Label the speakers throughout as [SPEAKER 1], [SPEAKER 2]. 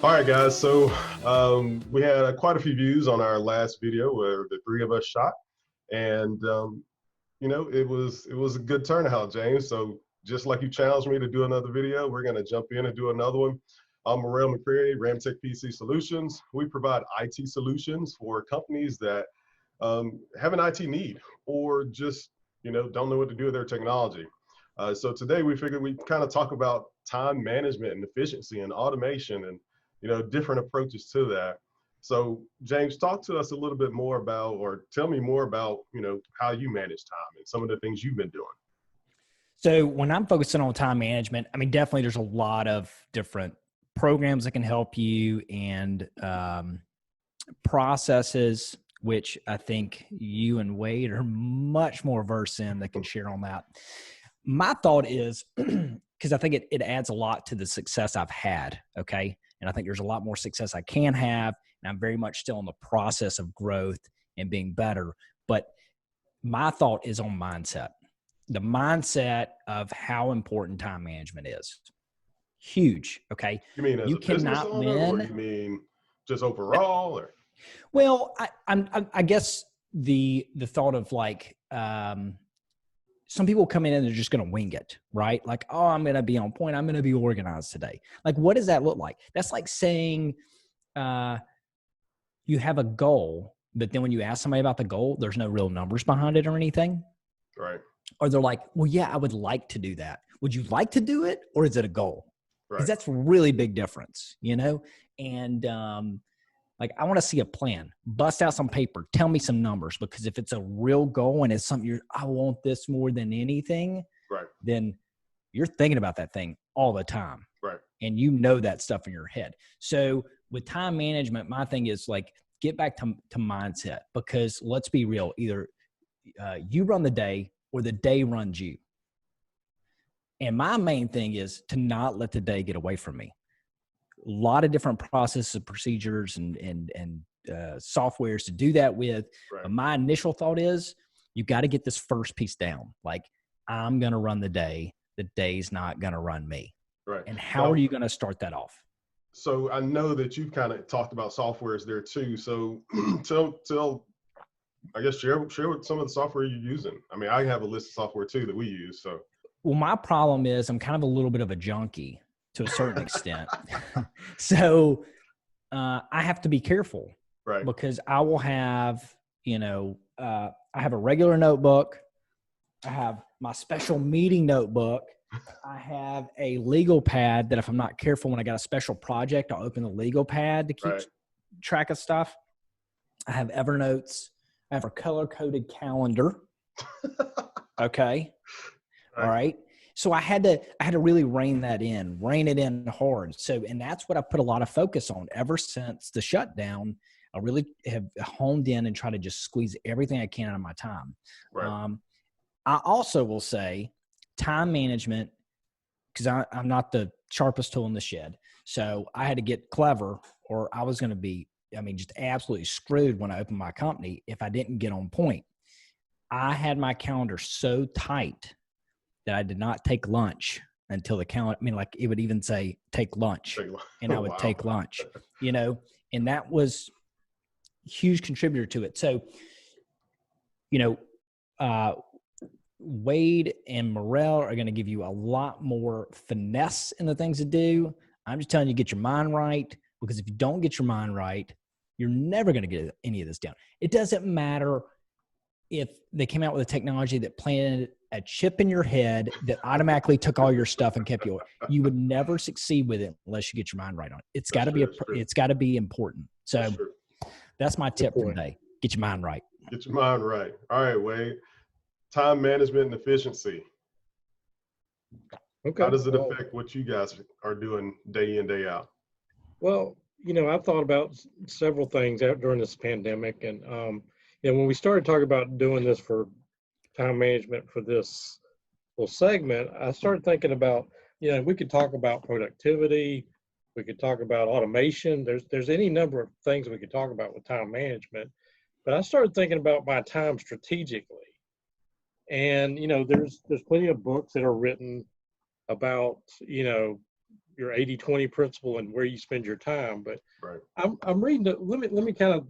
[SPEAKER 1] All right, guys. So we had quite a few views on our last video where the three of us shot, and it was a good turnout, James. So just like you challenged me to do another video, we're going to jump in and do another one. I'm Morrelle McCrary, Ramtech PC Solutions. We provide IT solutions for companies that have an IT need or just don't know what to do with their technology. So today we figured we'd kind of talk about time management and efficiency and automation and different approaches to that. So James, talk to us a little bit more about, or tell me more about, how you manage time and some of the things you've been doing.
[SPEAKER 2] So when I'm focusing on time management, I mean, definitely there's a lot of different programs that can help you and processes, which I think you and Wade are much more versed in that can share on that. My thought is, because I think it adds a lot to the success I've had, okay? And I think there's a lot more success I can have, and I'm very much still in the process of growth and being better. But my thought is on mindset. The mindset of how important time management is. Huge, okay?
[SPEAKER 1] You mean as
[SPEAKER 2] you
[SPEAKER 1] a business
[SPEAKER 2] cannot
[SPEAKER 1] owner,
[SPEAKER 2] win.
[SPEAKER 1] or you mean just overall? Or?
[SPEAKER 2] Well, I guess the thought of like, some people come in and they're just going to wing it, right? Like, oh, I'm going to be on point. I'm going to be organized today. Like, what does that look like? That's like saying you have a goal, but then when you ask somebody about the goal, there's no real numbers behind it or anything.
[SPEAKER 1] Right.
[SPEAKER 2] Or they're like, well, yeah, I would like to do that. Would you like to do it, or is it a goal? Because
[SPEAKER 1] Right.
[SPEAKER 2] that's a really big difference, And like, I want to see a plan. Bust out some paper. Tell me some numbers. Because if it's a real goal and it's something I want this more than anything,
[SPEAKER 1] right,
[SPEAKER 2] then you're thinking about that thing all the time.
[SPEAKER 1] Right.
[SPEAKER 2] And you know that stuff in your head. So with time management, my thing is like, get back to mindset. Because let's be real, either you run the day or the day runs you. And my main thing is to not let the day get away from me. A lot of different processes, procedures, and softwares to do that with.
[SPEAKER 1] Right.
[SPEAKER 2] But my initial thought is you got to get this first piece down. Like, I'm going to run the day. The day's not going to run me.
[SPEAKER 1] Right.
[SPEAKER 2] And how are you going to start that off?
[SPEAKER 1] So I know that you've kind of talked about softwares there too. So tell, I guess, share with some of the software you're using. I mean, I have a list of software too that we use. So.
[SPEAKER 2] Well, my problem is I'm kind of a little bit of a junkie to a certain extent. So I have to be careful,
[SPEAKER 1] right?
[SPEAKER 2] Because I will have, I have a regular notebook. I have my special meeting notebook. I have a legal pad that if I'm not careful, when I got a special project, I'll open the legal pad to keep track of stuff. I have Evernotes. I have a color-coded calendar. Okay. All right. So I had to really rein it in hard. So, and that's what I put a lot of focus on ever since the shutdown. I really have honed in and try to just squeeze everything I can out of my time.
[SPEAKER 1] Right.
[SPEAKER 2] I also will say time management, because I'm not the sharpest tool in the shed. So I had to get clever, or I was going to be, just absolutely screwed when I opened my company if I didn't get on point. I had my calendar so tight that I did not take lunch until the calendar, like it would even say, take lunch, and I would take lunch, and that was a huge contributor to it. So, Wade and Morrelle are going to give you a lot more finesse in the things to do. I'm just telling you, get your mind right, because if you don't get your mind right, you're never going to get any of this down. It doesn't matter if they came out with a technology that planted a chip in your head that automatically took all your stuff and kept you would never succeed with it unless you get your mind right on it. It's got to be important. So that's my tip for today. Get your mind right.
[SPEAKER 1] Get your mind right. All right, Wade. Time management and efficiency. Okay. How does it affect what you guys are doing day in, day out?
[SPEAKER 3] Well, I've thought about several things during this pandemic, and when we started talking about doing this for time management for this little segment, I started thinking about, we could talk about productivity, we could talk about automation. There's any number of things we could talk about with time management, but I started thinking about my time strategically. And, there's plenty of books that are written about, your 80-20 principle and where you spend your time. But
[SPEAKER 1] Right.
[SPEAKER 3] I'm reading the, let me kind of,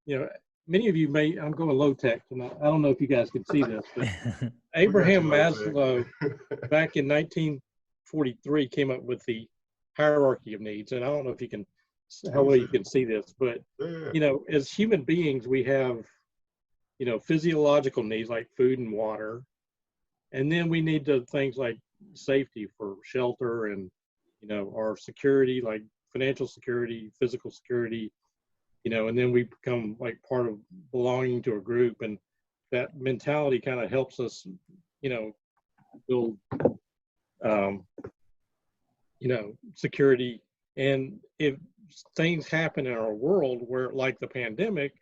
[SPEAKER 3] you know, many of you may, I'm going low tech tonight. I don't know if you guys can see this, but Abraham Maslow back in 1943 came up with the hierarchy of needs. And I don't know if you can, how well you can see this, but, you know, as human beings, we have, you know, physiological needs like food and water. And then we need to things like safety for shelter and, you know, our security, like financial security, physical security, you know, and then we become like part of belonging to a group. And that mentality kind of helps us, you know, build, you know, security. And if things happen in our world where, like the pandemic,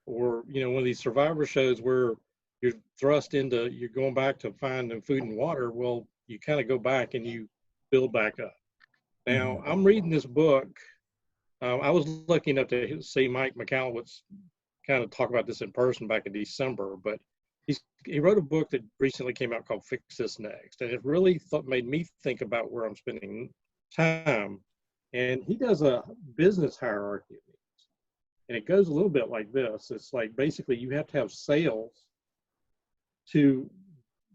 [SPEAKER 3] or, you know, one of these survivor shows where you're thrust into, you're going back to finding food and water, well, you kind of go back and you build back up. Now, I'm reading this book. I was lucky enough to see Mike McCallowitz kind of talk about this in person back in December, but he wrote a book that recently came out called Fix This Next. And it really made me think about where I'm spending time. And he does a business hierarchy. And it goes a little bit like this. It's like basically you have to have sales to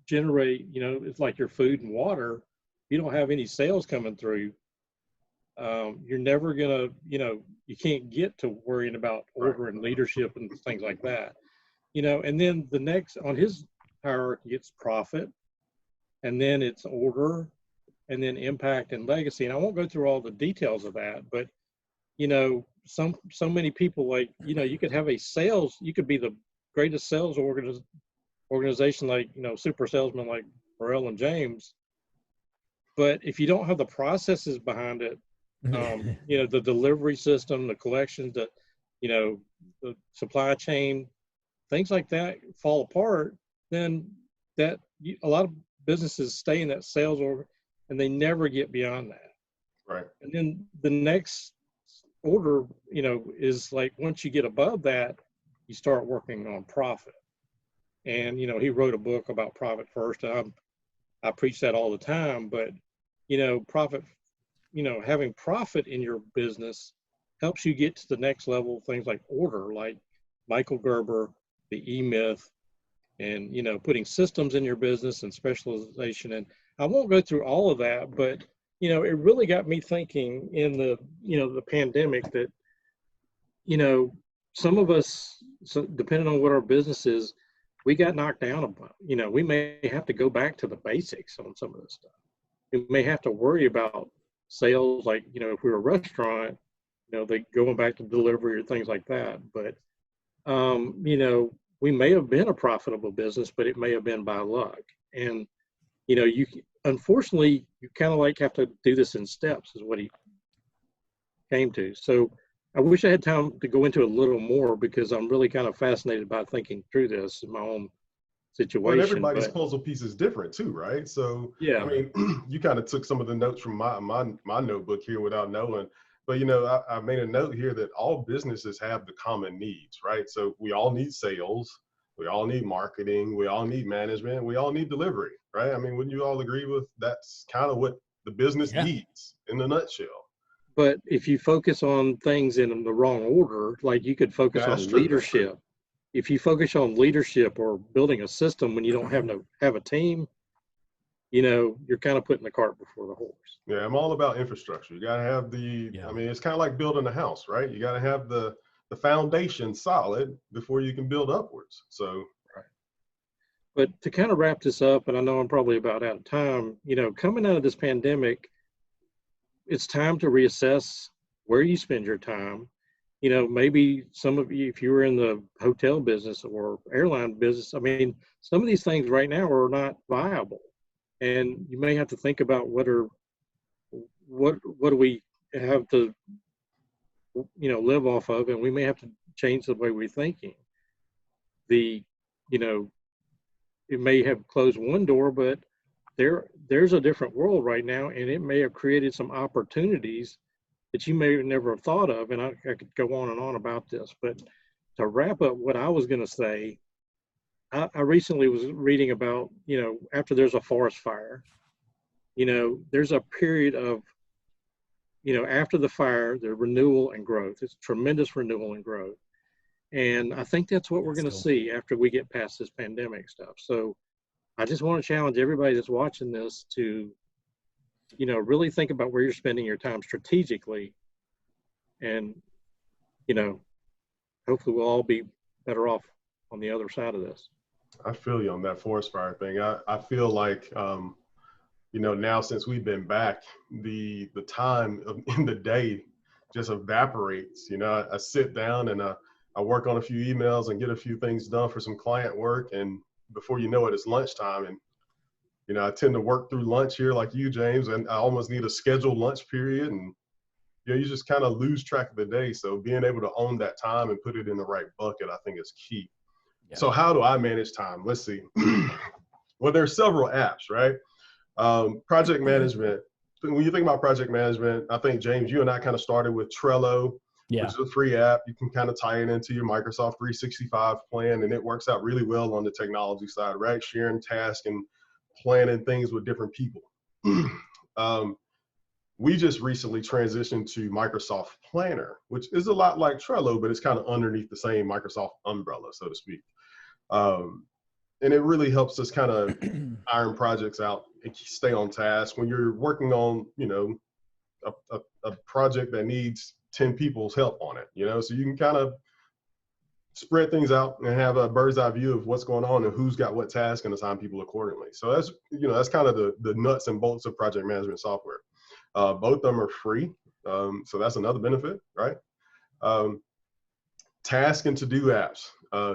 [SPEAKER 3] generate, you know, it's like your food and water. If you don't have any sales coming through, you're never gonna, you know, you can't get to worrying about order and leadership and things like that, you know. And then the next on his hierarchy, it's profit, and then it's order, and then impact and legacy. And I won't go through all the details of that, but you know, so many people, like, you know, you could have a sales, you could be the greatest sales organization, like, you know, super salesman like Morrelle and James, but if you don't have the processes behind it, you know, the delivery system, the collections, the, you know, the supply chain, things like that fall apart, then that a lot of businesses stay in that sales order and they never get beyond that.
[SPEAKER 1] Right.
[SPEAKER 3] And then the next order, you know, is like once you get above that, you start working on profit. And, you know, he wrote a book about profit first. And I preach that all the time, but, you know, profit, you know, having profit in your business helps you get to the next level, things like order, like Michael Gerber, the E-Myth, and, you know, putting systems in your business and specialization. And I won't go through all of that, but you know, it really got me thinking in the, you know, the pandemic that, you know, some of us, so depending on what our business is, we got knocked down about. You know, we may have to go back to the basics on some of this stuff. We may have to worry about sales, like, you know, if we were a restaurant, you know, they going back to delivery or things like that. But, you know, we may have been a profitable business, but it may have been by luck. And, you know, unfortunately, you kind of like have to do this in steps is what he came to. So I wish I had time to go into a little more because I'm really kind of fascinated by thinking through this in my own situation.
[SPEAKER 1] Well, everybody's puzzle piece is different too, right? So,
[SPEAKER 3] yeah,
[SPEAKER 1] I mean, you kind of took some of the notes from my notebook here without knowing. But, you know, I made a note here that all businesses have the common needs, right? So we all need sales. We all need marketing. We all need management. We all need delivery, right? I mean, wouldn't you all agree with that's kind of what the business needs in a nutshell?
[SPEAKER 3] But if you focus on things in the wrong order, like you could focus on leadership. If you focus on leadership or building a system when you don't have a team, you know, you're kind of putting the cart before the horse.
[SPEAKER 1] Yeah, I'm all about infrastructure. You got to have the, I mean, it's kind of like building a house, right? You got to have the foundation solid before you can build upwards. So,
[SPEAKER 3] right. But to kind of wrap this up, and I know I'm probably about out of time, you know, coming out of this pandemic, it's time to reassess where you spend your time. You know, maybe some of you, if you were in the hotel business or airline business, I mean, some of these things right now are not viable. And you may have to think about what do we have to, you know, live off of, and we may have to change the way we're thinking. You know, it may have closed one door, but there's a different world right now, and it may have created some opportunities that you may never have thought of. And I could go on and on about this, but to wrap up what I was going to say, I recently was reading about, you know, after there's a forest fire, there's a period of, after the fire, the renewal and growth. It's tremendous renewal and growth. And I think that's what we're going to see after we get past this pandemic stuff. So I just want to challenge everybody that's watching this to, really think about where you're spending your time strategically. And, hopefully we'll all be better off on the other side of this.
[SPEAKER 1] I feel you on that forest fire thing. I feel like, now since we've been back, the time in the day just evaporates. I sit down and I work on a few emails and get a few things done for some client work. And before you know it, it's lunchtime. And, I tend to work through lunch here like you, James, and I almost need a scheduled lunch period. And, you just kind of lose track of the day. So being able to own that time and put it in the right bucket, I think is key. Yeah. So how do I manage time? Let's see. Well, there's several apps, right? Project management. When you think about project management, I think, James, you and I kind of started with Trello, which is a free app. You can kind of tie it into your Microsoft 365 plan, and it works out really well on the technology side, right? Sharing tasks and planning things with different people. We just recently transitioned to Microsoft Planner, which is a lot like Trello, but it's kind of underneath the same Microsoft umbrella, so to speak. And it really helps us kind of iron projects out and stay on task. When you're working on, a project that needs 10 people's help on it, so you can kind of spread things out and have a bird's eye view of what's going on and who's got what task and assign people accordingly. So that's kind of the nuts and bolts of project management software. Both of them are free. So that's another benefit, right? Task and to-do apps.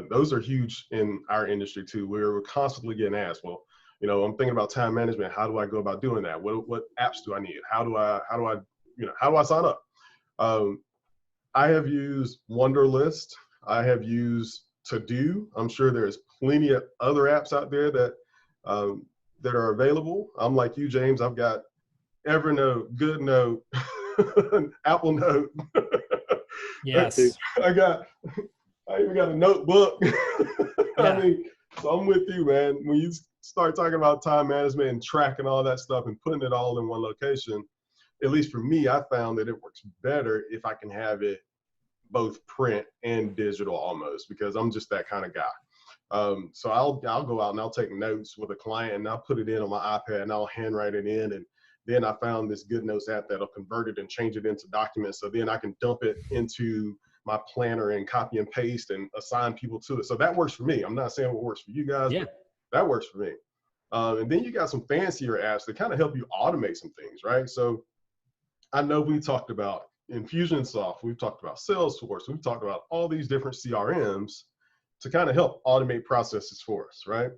[SPEAKER 1] Those are huge in our industry too. We're constantly getting asked, well, I'm thinking about time management. How do I go about doing that? What apps do I need? How do I sign up? I have used Wunderlist. I have used To-Do. I'm sure there's plenty of other apps out there that are available. I'm like you, James. I've got Evernote, GoodNote, Apple Note.
[SPEAKER 2] Yes.
[SPEAKER 1] I even got a notebook.
[SPEAKER 2] Yeah.
[SPEAKER 1] So I'm with you, man. When you start talking about time management and tracking all that stuff and putting it all in one location, at least for me, I found that it works better if I can have it both print and digital almost, because I'm just that kind of guy. So I'll go out and I'll take notes with a client and I'll put it in on my iPad and I'll handwrite it in. And then I found this GoodNotes app that'll convert it and change it into documents. So then I can dump it into my planner and copy and paste and assign people to it. So that works for me. I'm not saying what works for you guys, but that works for me. And then you got some fancier apps that kind of help you automate some things, right? So I know we talked about Infusionsoft, we've talked about Salesforce, we've talked about all these different CRMs to kind of help automate processes for us, right?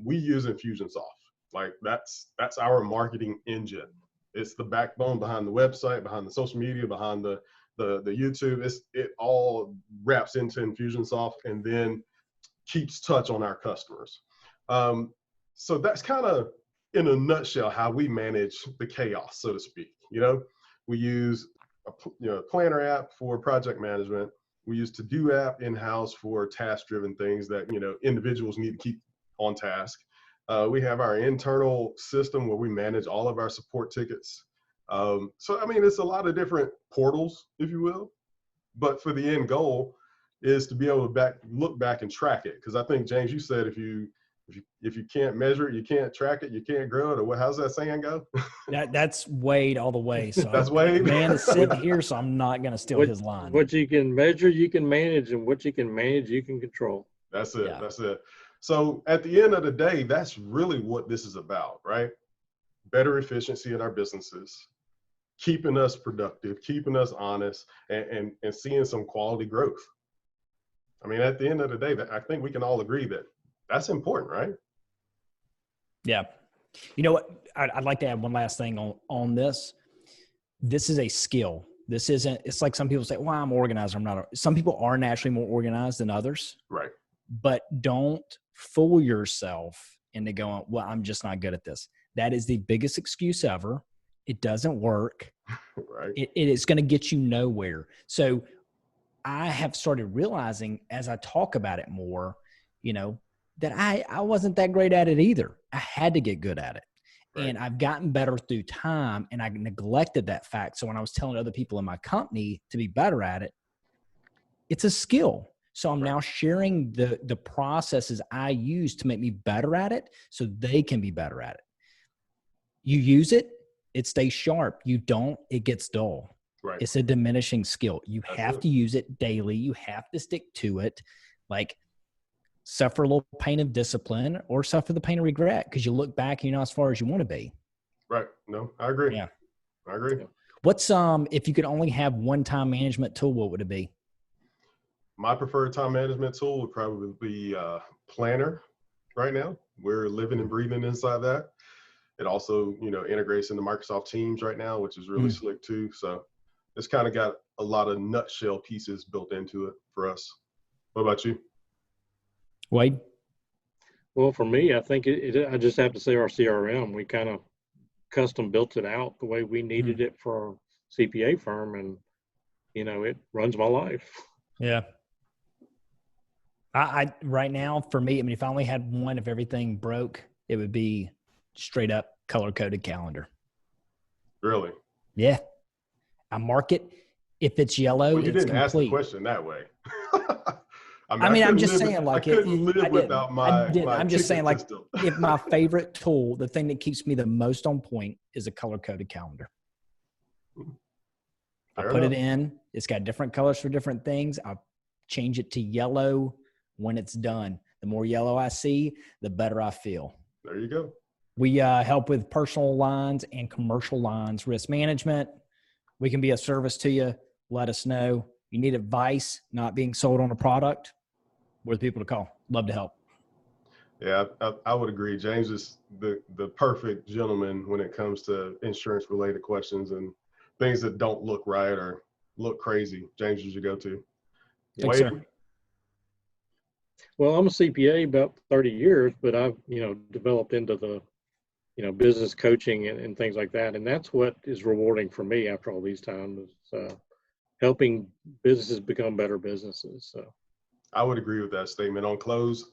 [SPEAKER 1] We use Infusionsoft. Like that's our marketing engine. It's the backbone behind the website, behind the social media, behind the YouTube. It all wraps into Infusionsoft and then keeps touch on our customers. So that's kind of in a nutshell how we manage the chaos, so to speak. We use a planner app for project management. We use To-Do app in-house for task-driven things that individuals need to keep on task. We have our internal system where we manage all of our support tickets. So it's a lot of different portals, if you will. But for the end goal is to be able to look back and track it. Because I think, James, you said if you can't measure it, you can't track it, you can't grow it, or how's that saying go?
[SPEAKER 2] That's Wade all the way. So
[SPEAKER 1] that's Wade.
[SPEAKER 2] Man is sitting here, so I'm not going to steal his line.
[SPEAKER 3] What you can measure, you can manage, and what you can manage, you can control.
[SPEAKER 1] That's it. Yeah. That's it. So at the end of the day, that's really what this is about, right? Better efficiency in our businesses, keeping us productive, keeping us honest, and seeing some quality growth. At the end of the day, I think we can all agree that that's important, right?
[SPEAKER 2] Yeah. You know what? I'd like to add one last thing on this. This is a skill. This isn't, it's like some people say, well, I'm organized. I'm not. Some people are naturally more organized than others.
[SPEAKER 1] Right.
[SPEAKER 2] But don't fool yourself into going, well, I'm just not good at this. That is the biggest excuse ever. It doesn't work.
[SPEAKER 1] Right.
[SPEAKER 2] It is going to get you nowhere. So I have started realizing as I talk about it more, that I wasn't that great at it either. I had to get good at it.
[SPEAKER 1] Right.
[SPEAKER 2] And I've gotten better through time, and I neglected that fact. So when I was telling other people in my company to be better at it, it's a skill. So I'm now sharing the processes I use to make me better at it so they can be better at it. You use it, it stays sharp. You don't, it gets dull.
[SPEAKER 1] Right.
[SPEAKER 2] It's a diminishing skill. You
[SPEAKER 1] That's
[SPEAKER 2] have
[SPEAKER 1] it.
[SPEAKER 2] to use it daily. You have to stick to it. Like, suffer a little pain of discipline or suffer the pain of regret, because you look back and you're not as far as you want to be.
[SPEAKER 1] Right. No, I agree.
[SPEAKER 2] Yeah.
[SPEAKER 1] I agree.
[SPEAKER 2] What's if you could only have one time management tool, what would it be?
[SPEAKER 1] My preferred time management tool would probably be Planner right now. We're living and breathing inside that. It also, integrates into Microsoft Teams right now, which is really slick too. So it's kind of got a lot of nutshell pieces built into it for us. What about you?
[SPEAKER 2] Wade?
[SPEAKER 3] Well, for me, I think I just have to say our CRM. We kind of custom built it out the way we needed it for our CPA firm, and it runs my life.
[SPEAKER 2] Yeah. I right now, for me, I mean, if I only had one, if everything broke, it would be straight up color-coded calendar.
[SPEAKER 1] Really?
[SPEAKER 2] Yeah. I mark it. If it's yellow,
[SPEAKER 1] well, you
[SPEAKER 2] it's
[SPEAKER 1] didn't ask the
[SPEAKER 2] complete.
[SPEAKER 1] question that way.
[SPEAKER 2] I'm just saying, like,
[SPEAKER 1] I couldn't live without my
[SPEAKER 2] I'm just saying, like,
[SPEAKER 1] system.
[SPEAKER 2] if my favorite tool, the thing that keeps me the most on point, is a color-coded calendar. I put it in. It's got different colors for different things. I change it to yellow when it's done. The more yellow I see, the better I feel.
[SPEAKER 1] There you go.
[SPEAKER 2] We help with personal lines and commercial lines risk management. We can be a service to you. Let us know. You need advice, not being sold on a product. We're the people to call. Love to help.
[SPEAKER 1] Yeah, I would agree. James is the perfect gentleman when it comes to insurance related questions and things that don't look right or look crazy. James is your go-to.
[SPEAKER 2] Thanks, sir.
[SPEAKER 3] Well, I'm a CPA about 30 years, but I've, developed into the, business coaching and things like that. And that's what is rewarding for me after all these times, is helping businesses become better businesses. So
[SPEAKER 1] I would agree with that statement. On close,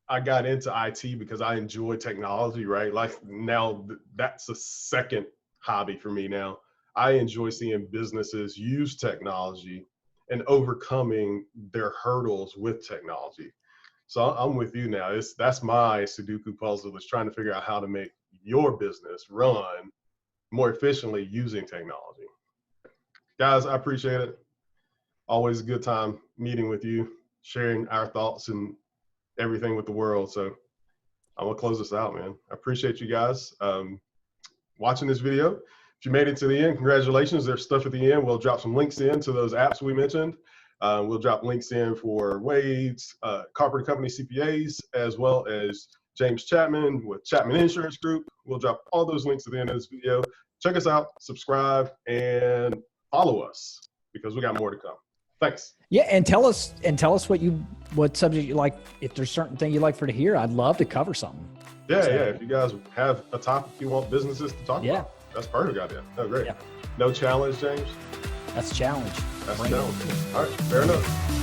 [SPEAKER 1] I got into IT because I enjoy technology, right? Like now that's a second hobby for me now. I enjoy seeing businesses use technology and overcoming their hurdles with technology. So I'm with you now. That's my Sudoku puzzle, is trying to figure out how to make your business run more efficiently using technology. Guys, I appreciate it. Always a good time meeting with you, sharing our thoughts and everything with the world. So I'm gonna close this out, man. I appreciate you guys watching this video. If you made it to the end, congratulations. There's stuff at the end. We'll drop some links in to those apps we mentioned. We'll drop links in for Wade's Carpenter Company CPAs, as well as James Chapman with Chapman Insurance Group. We'll drop all those links at the end of this video. Check us out, subscribe, and follow us, because we got more to come. Thanks.
[SPEAKER 2] Yeah, and tell us what subject you like. If there's certain thing you'd like for to hear, I'd love to cover something.
[SPEAKER 1] Yeah. If you guys have a topic you want businesses to talk about, that's perfect idea. Oh, great. Yeah. No challenge, James?
[SPEAKER 2] That's a challenge.
[SPEAKER 1] That's a challenge. All right, fair enough.